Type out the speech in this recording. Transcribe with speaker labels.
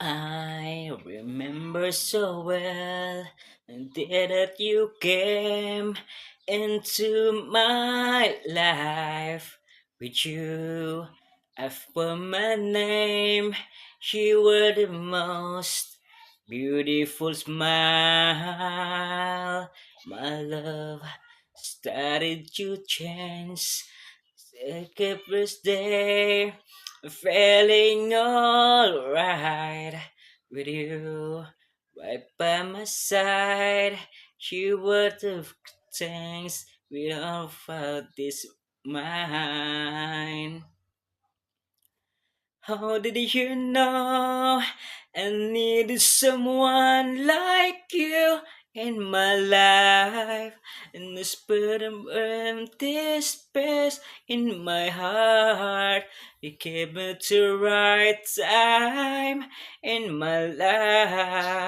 Speaker 1: I remember so well the day that you came into my life. With you, I found my name. You were the most beautiful smile. My love started to change. Second first day, feeling alright with you right by my side. She would have things without this mind. How did you know I needed someone like you in my life? And the spirit of empty space in my heart. You came at the right time in my life.